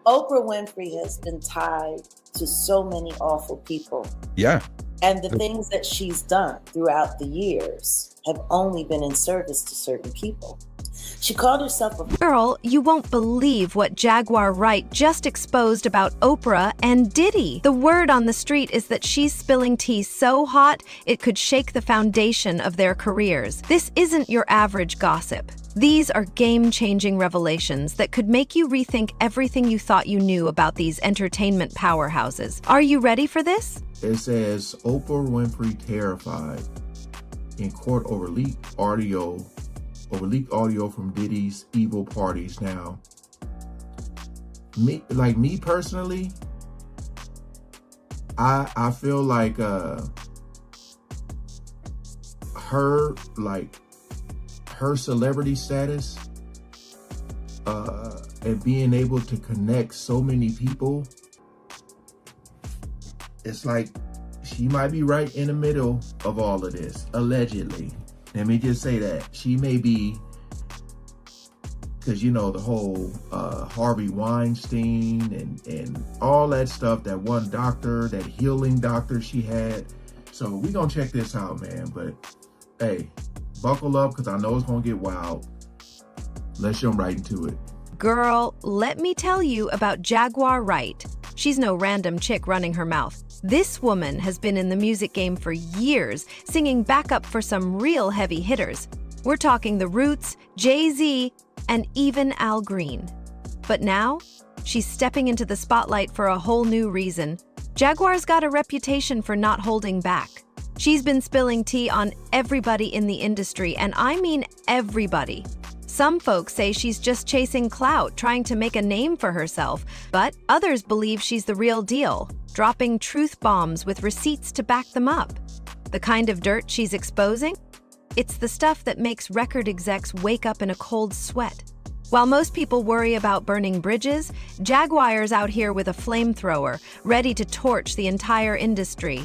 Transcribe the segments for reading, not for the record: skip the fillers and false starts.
Oprah Winfrey has been tied to so many awful people. Yeah. And the things that she's done throughout the years have only been in service to certain people. She called herself a... Girl, you won't believe what Jaguar Wright just exposed about Oprah and Diddy. The word on the street is that she's spilling tea so hot, it could shake the foundation of their careers. This isn't your average gossip. These are game-changing revelations that could make you rethink everything you thought you knew about these entertainment powerhouses. Are you ready for this? It says, Oprah Winfrey terrified in court over leaked audio from Diddy's evil parties. Now, me personally, I feel like her celebrity status and being able to connect so many people, it's like she might be right in the middle of all of this, allegedly. Let me just say that. She may be, because you know the whole Harvey Weinstein and all that stuff, that one doctor, that healing doctor she had. So we gonna check this out, man. But hey, buckle up, because I know it's gonna get wild. Let's jump right into it. Girl, let me tell you about Jaguar Wright. She's no random chick running her mouth. This woman has been in the music game for years, singing backup for some real heavy hitters. We're talking The Roots, Jay-Z, and even Al Green. But now, she's stepping into the spotlight for a whole new reason. Jaguar's got a reputation for not holding back. She's been spilling tea on everybody in the industry, and I mean everybody. Some folks say she's just chasing clout, trying to make a name for herself, but others believe she's the real deal, dropping truth bombs with receipts to back them up. The kind of dirt she's exposing? It's the stuff that makes record execs wake up in a cold sweat. While most people worry about burning bridges, Jaguar's out here with a flamethrower, ready to torch the entire industry.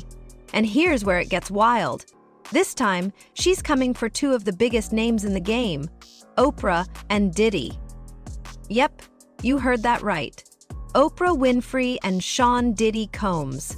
And here's where it gets wild. This time, she's coming for two of the biggest names in the game, Oprah and Diddy. Yep, you heard that right. Oprah Winfrey and Sean Diddy Combs.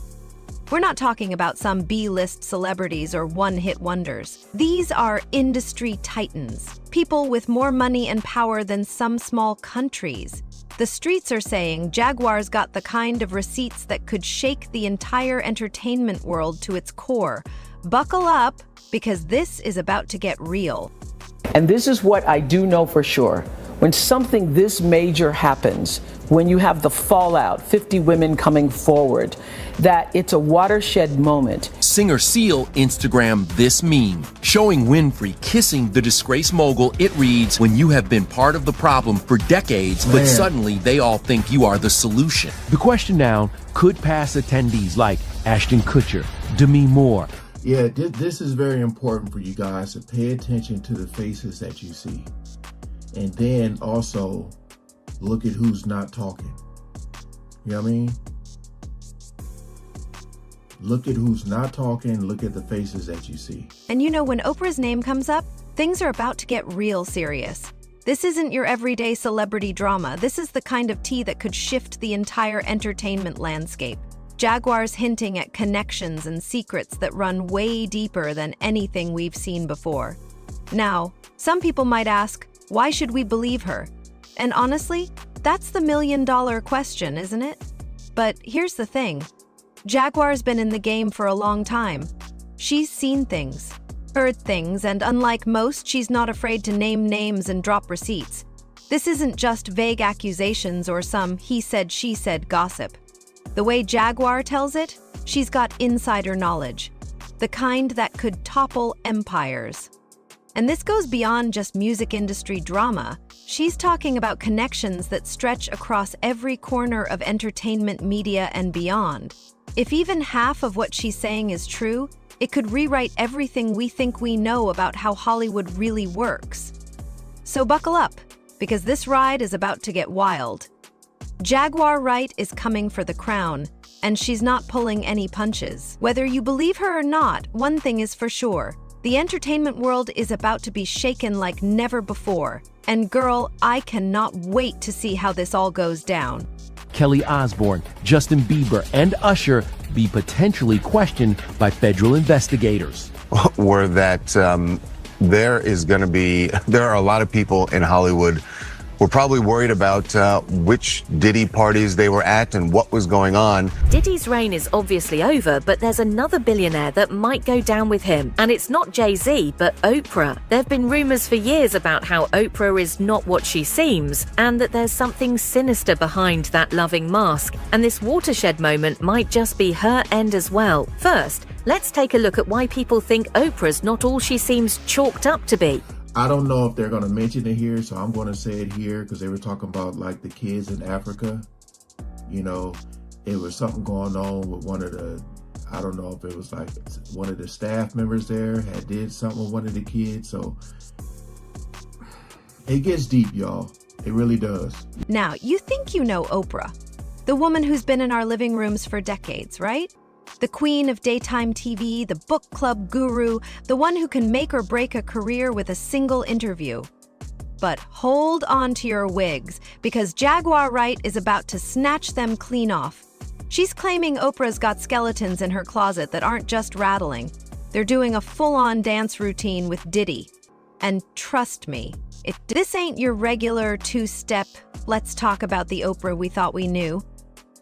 We're not talking about some B-list celebrities or one-hit wonders. These are industry titans, people with more money and power than some small countries. The streets are saying Jaguar's got the kind of receipts that could shake the entire entertainment world to its core. Buckle up, because this is about to get real. And this is what I do know for sure. When something this major happens, when you have the fallout, 50 women coming forward, that it's a watershed moment. Singer Seal Instagrammed this meme, showing Winfrey kissing the disgraced mogul. It reads, when you have been part of the problem for decades, but suddenly they all think you are the solution. The question now could pass attendees like Ashton Kutcher, Demi Moore. Yeah, this is very important for you guys to pay attention to the faces that you see. And then also look at who's not talking. You know what I mean? Look at who's not talking, look at the faces that you see. And you know, when Oprah's name comes up, things are about to get real serious. This isn't your everyday celebrity drama. This is the kind of tea that could shift the entire entertainment landscape. Jaguar's hinting at connections and secrets that run way deeper than anything we've seen before. Now, some people might ask, why should we believe her? And honestly, that's the million-dollar question, isn't it? But here's the thing. Jaguar's been in the game for a long time. She's seen things, heard things, and unlike most, she's not afraid to name names and drop receipts. This isn't just vague accusations or some he said, she said gossip. The way Jaguar tells it, she's got insider knowledge, the kind that could topple empires. And this goes beyond just music industry drama. She's talking about connections that stretch across every corner of entertainment media and beyond. If even half of what she's saying is true, it could rewrite everything we think we know about how Hollywood really works. So buckle up, because this ride is about to get wild. Jaguar Wright is coming for the crown, and she's not pulling any punches. Whether you believe her or not, one thing is for sure. The entertainment world is about to be shaken like never before. And girl, I cannot wait to see how this all goes down. Kelly Osbourne, Justin Bieber, and Usher be potentially questioned by federal investigators. Were that there are a lot of people in Hollywood who are probably worried about which Diddy parties they were at and what was going on. Diddy's reign is obviously over, but there's another billionaire that might go down with him. And it's not Jay-Z, but Oprah. There have been rumors for years about how Oprah is not what she seems, and that there's something sinister behind that loving mask. And this watershed moment might just be her end as well. First, let's take a look at why people think Oprah's not all she seems chalked up to be. I don't know if they're going to mention it here, so I'm going to say it here because they were talking about like the kids in Africa. You know, it was something going on with one of the, I don't know if it was like one of the staff members there had did something with one of the kids. So it gets deep, y'all. It really does. Now, you think you know Oprah, the woman who's been in our living rooms for decades, right? The queen of daytime TV, the book club guru, the one who can make or break a career with a single interview. But hold on to your wigs, because Jaguar Wright is about to snatch them clean off. She's claiming Oprah's got skeletons in her closet that aren't just rattling. They're doing a full-on dance routine with Diddy. And trust me, this ain't your regular two-step, let's talk about the Oprah we thought we knew.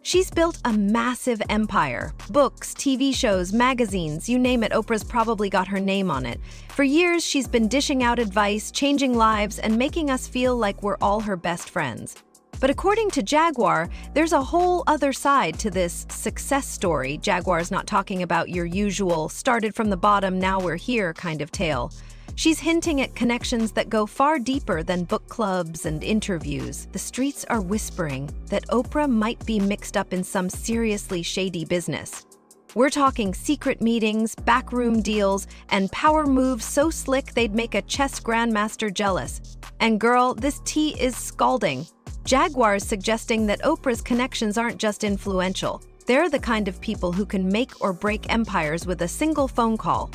She's built a massive empire. Books, TV shows, magazines, you name it, Oprah's probably got her name on it. For years, she's been dishing out advice, changing lives, and making us feel like we're all her best friends. But according to Jaguar, there's a whole other side to this success story. Jaguar's not talking about your usual started from the bottom, now we're here kind of tale. She's hinting at connections that go far deeper than book clubs and interviews. The streets are whispering that Oprah might be mixed up in some seriously shady business. We're talking secret meetings, backroom deals, and power moves so slick they'd make a chess grandmaster jealous. And girl, this tea is scalding. Jaguar's suggesting that Oprah's connections aren't just influential. They're the kind of people who can make or break empires with a single phone call.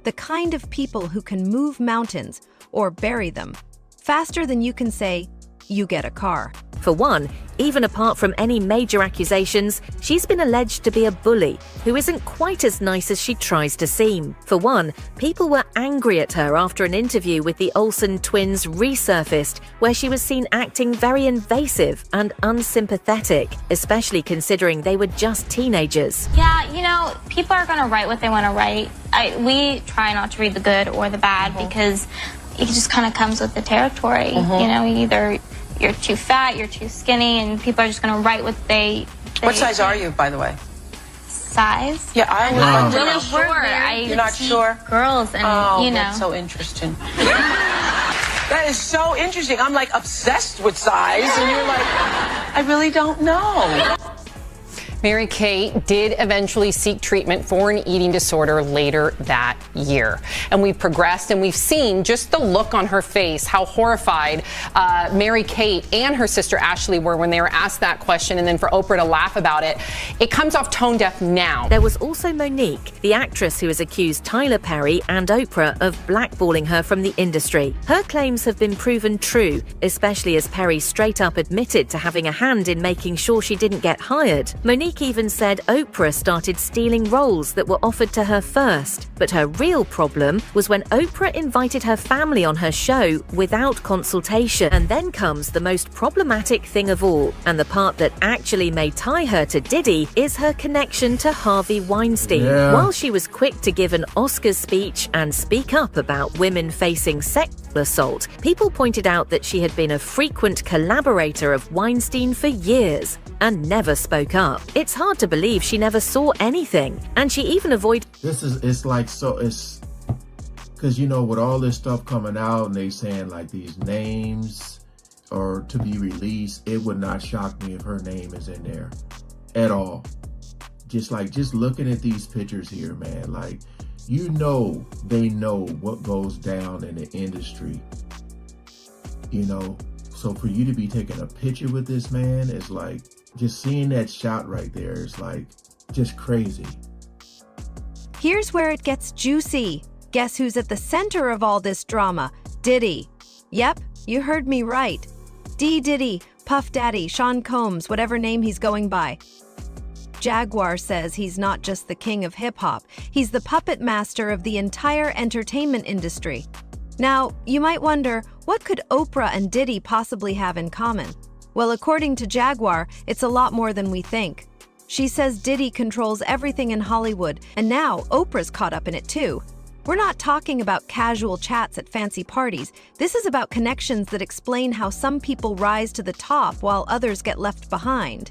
The kind of people who can move mountains or bury them faster than you can say, you get a car. For one, even apart from any major accusations, she's been alleged to be a bully who isn't quite as nice as she tries to seem. For one, people were angry at her after an interview with the Olsen twins resurfaced, where she was seen acting very invasive and unsympathetic, especially considering they were just teenagers. Yeah, you know, people are going to write what they want to write. We try not to read the good or the bad because it just kind of comes with the territory. You know, either you're too fat, you're too skinny, and people are just going to write what they What size are you, by the way? Size? Yeah, I'm really short. You're not sure? Girls, and you know. That's so interesting. That is so interesting. I'm like obsessed with size, and you're like, I really don't know. Mary-Kate did eventually seek treatment for an eating disorder later that year. And we've progressed and we've seen just the look on her face, how horrified Mary-Kate and her sister Ashley were when they were asked that question, and then for Oprah to laugh about it. It comes off tone deaf now. There was also Monique, the actress who has accused Tyler Perry and Oprah of blackballing her from the industry. Her claims have been proven true, especially as Perry straight up admitted to having a hand in making sure she didn't get hired. Monique even said Oprah started stealing roles that were offered to her first. But her real problem was when Oprah invited her family on her show without consultation. And then comes the most problematic thing of all, and the part that actually may tie her to Diddy is her connection to Harvey Weinstein. Yeah. While she was quick to give an Oscars speech and speak up about women facing sexual assault, people pointed out that she had been a frequent collaborator of Weinstein for years and never spoke up. It's hard to believe she never saw anything, and she even avoided. It's like, so it's because, you know, with all this stuff coming out and they saying like these names or to be released, it would not shock me if her name is in there at all. Just looking at these pictures here, man, like, you know, they know what goes down in the industry, you know. So for you to be taking a picture with this man is like, just seeing that shot right there is like just crazy. Here's where it gets juicy. Guess who's at the center of all this drama? Diddy. Yep, you heard me right. Diddy, Puff Daddy, Sean Combs, whatever name he's going by. Jaguar says he's not just the king of hip-hop, he's the puppet master of the entire entertainment industry. Now, you might wonder, what could Oprah and Diddy possibly have in common? Well, according to Jaguar, it's a lot more than we think. She says Diddy controls everything in Hollywood, and now Oprah's caught up in it too. We're not talking about casual chats at fancy parties. This is about connections that explain how some people rise to the top while others get left behind.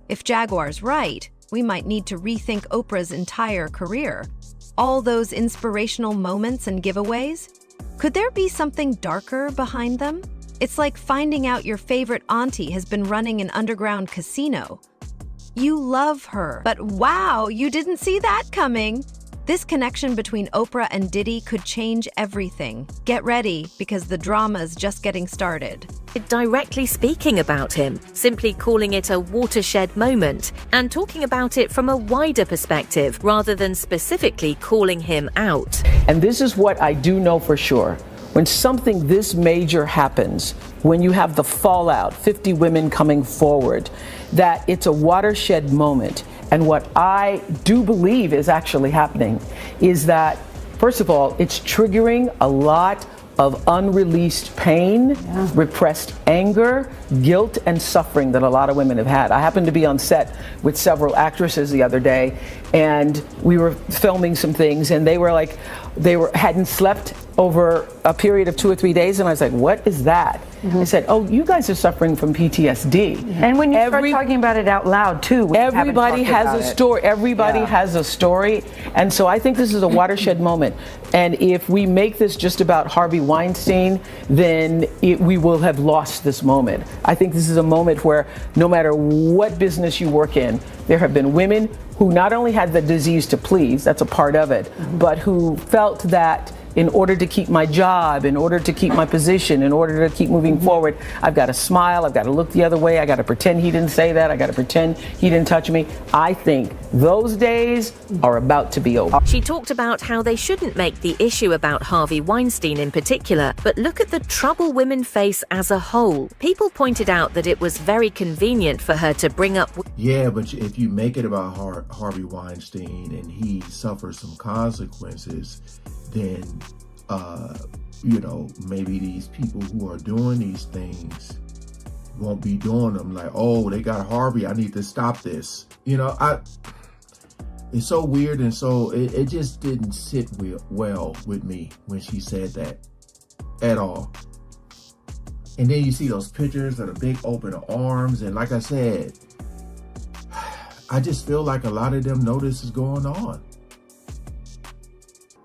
If Jaguar's right, we might need to rethink Oprah's entire career. All those inspirational moments and giveaways? Could there be something darker behind them? It's like finding out your favorite auntie has been running an underground casino. You love her, but wow, you didn't see that coming. This connection between Oprah and Diddy could change everything. Get ready, because the drama's just getting started. Directly speaking about him, simply calling it a watershed moment, and talking about it from a wider perspective rather than specifically calling him out. And this is what I do know for sure. When something this major happens, when you have the fallout, 50 women coming forward, that it's a watershed moment. And what I do believe is actually happening is that, first of all, it's triggering a lot of unreleased pain, repressed anger, guilt, and suffering that a lot of women have had. I happened to be on set with several actresses the other day, and we were filming some things, and they hadn't slept over a period of 2 or 3 days, and I was like, what is that? I said, oh, you guys are suffering from PTSD. And when you start talking about it out loud, too. Everybody has a story. Everybody has a story. And so I think this is a watershed moment. And if we make this just about Harvey Weinstein, then we will have lost this moment. I think this is a moment where no matter what business you work in, there have been women who not only had the disease to please, that's a part of it, but who felt that in order to keep my job, in order to keep my position, in order to keep moving forward, I've got to smile, I've got to look the other way, I got to pretend he didn't say that, I got to pretend he didn't touch me. I think those days are about to be over. She talked about how they shouldn't make the issue about Harvey Weinstein in particular, but look at the trouble women face as a whole. People pointed out that it was very convenient for her to bring up... Yeah, but if you make it about Harvey Weinstein and he suffers some consequences, then, maybe these people who are doing these things won't be doing them. Like, oh, they got Harvey, I need to stop this. It's so weird, and so it just didn't sit well with me when she said that at all. And then you see those pictures of the big open arms, and like I said, I just feel like a lot of them know this is going on.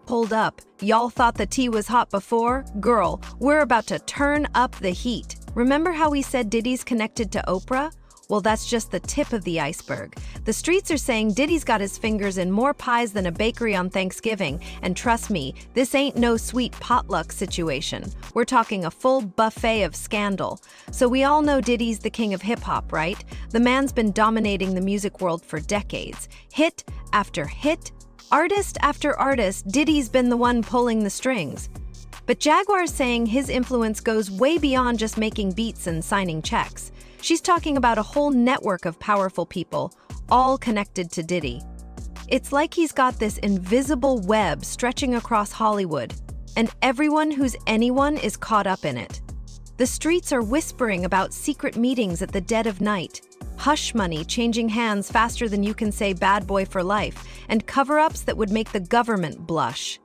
Hold up. Y'all thought the tea was hot before? Girl, we're about to turn up the heat. Remember how we said Diddy's connected to Oprah? Well, that's just the tip of the iceberg. The streets are saying Diddy's got his fingers in more pies than a bakery on Thanksgiving. And trust me, this ain't no sweet potluck situation. We're talking a full buffet of scandal. So we all know Diddy's the king of hip-hop, right? The man's been dominating the music world for decades. Hit after hit, artist after artist, Diddy's been the one pulling the strings. But Jaguar's saying his influence goes way beyond just making beats and signing checks. She's talking about a whole network of powerful people, all connected to Diddy. It's like he's got this invisible web stretching across Hollywood, and everyone who's anyone is caught up in it. The streets are whispering about secret meetings at the dead of night, hush money changing hands faster than you can say bad boy for life, and cover-ups that would make the government blush.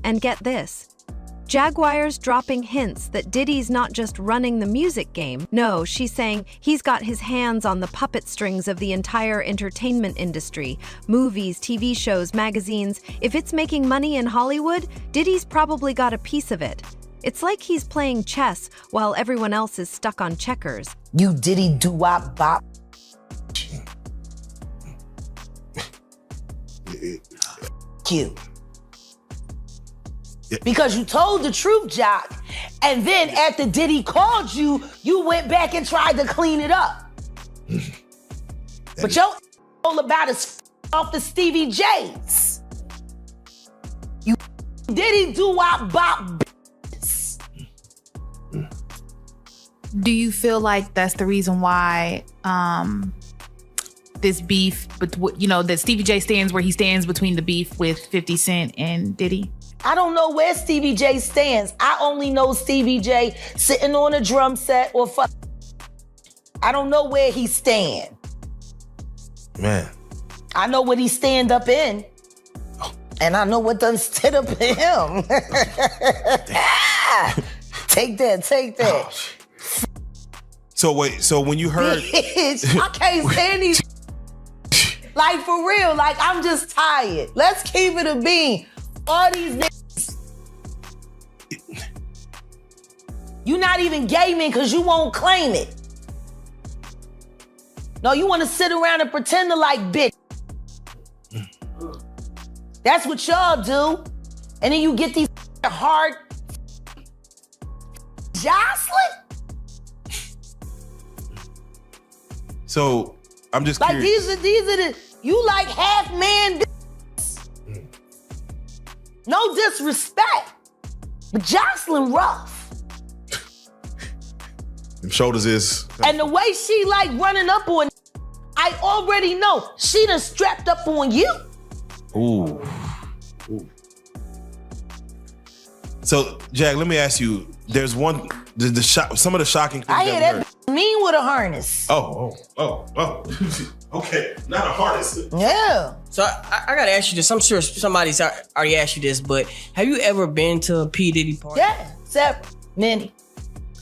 And get this, Jaguar's dropping hints that Diddy's not just running the music game. No, she's saying he's got his hands on the puppet strings of the entire entertainment industry. Movies, TV shows, magazines. If it's making money in Hollywood, Diddy's probably got a piece of it. It's like he's playing chess while everyone else is stuck on checkers. You Diddy doo-wop bop. You. Because you told the truth, Jock. And then after Diddy called you, you went back and tried to clean it up. But your all about is off the Stevie J's. You Diddy doo-wop bop. Do you feel like that's the reason why this beef, but that Stevie J stands where he stands between the beef with 50 Cent and Diddy? I don't know where Stevie J stands. I only know Stevie J sitting on a drum set or fuck. I don't know where he stand. Man. I know what he stand up in. And I know what done stood up in him. Take that. So wait, so when you heard... I can't stand these... Like, for real, like, I'm just tired. Let's keep it a bean. All these niggas. You not even gay men because you won't claim it. No, you want to sit around and pretend to like bitch. That's what y'all do. And then you get these hard Jocelyn. So I'm just like curious. these are the you like half man. No disrespect, but Jocelyn rough. Them shoulders is. And the way she like running up on, I already know she done strapped up on you. Ooh. So Jack, let me ask you. There's one. Some of the shocking things I hear that mean with a harness. Oh. Okay, not a harness. Yeah. So I gotta ask you this. I'm sure somebody's already asked you this, but have you ever been to a P. Diddy party? Yeah, several, many,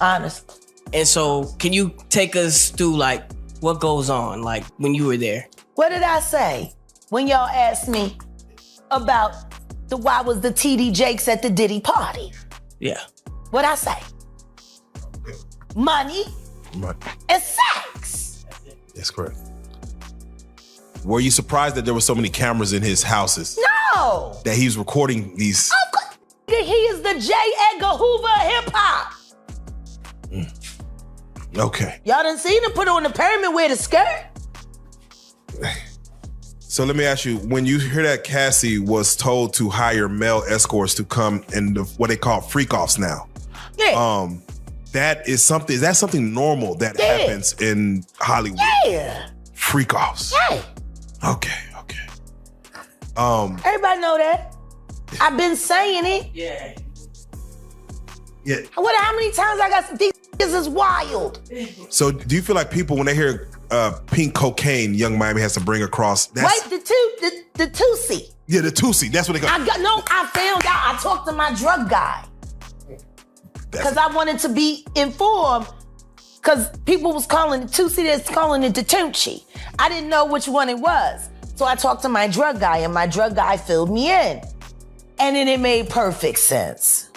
honestly. And so, can you take us through like what goes on, like when you were there? What did I say when y'all asked me about why was the TD Jakes at the Diddy party? Yeah. What'd I say? Money and sex. That's correct. Were you surprised that there were so many cameras in his houses? No. That he was recording these? Of course. He is the J. Edgar Hoover of hip hop. Okay. Y'all done seen him put on the pyramid with a skirt? So let me ask you, when you hear that Cassie was told to hire male escorts to come in what they call freak-offs now. Yeah. Is that something normal that happens in Hollywood? Yeah. Freak-offs. Yeah. Okay. Everybody know that. I've been saying it. Yeah. How many times I got these is wild. So do you feel like people, when they hear pink cocaine, Young Miami has to bring across? Wait, the Tusi. Yeah, the Tusi. That's what they call. I found out. I talked to my drug guy because I wanted to be informed. Because people was calling it Tusi, that's calling it the Tunchi. I didn't know which one it was. So I talked to my drug guy, and my drug guy filled me in. And then it made perfect sense.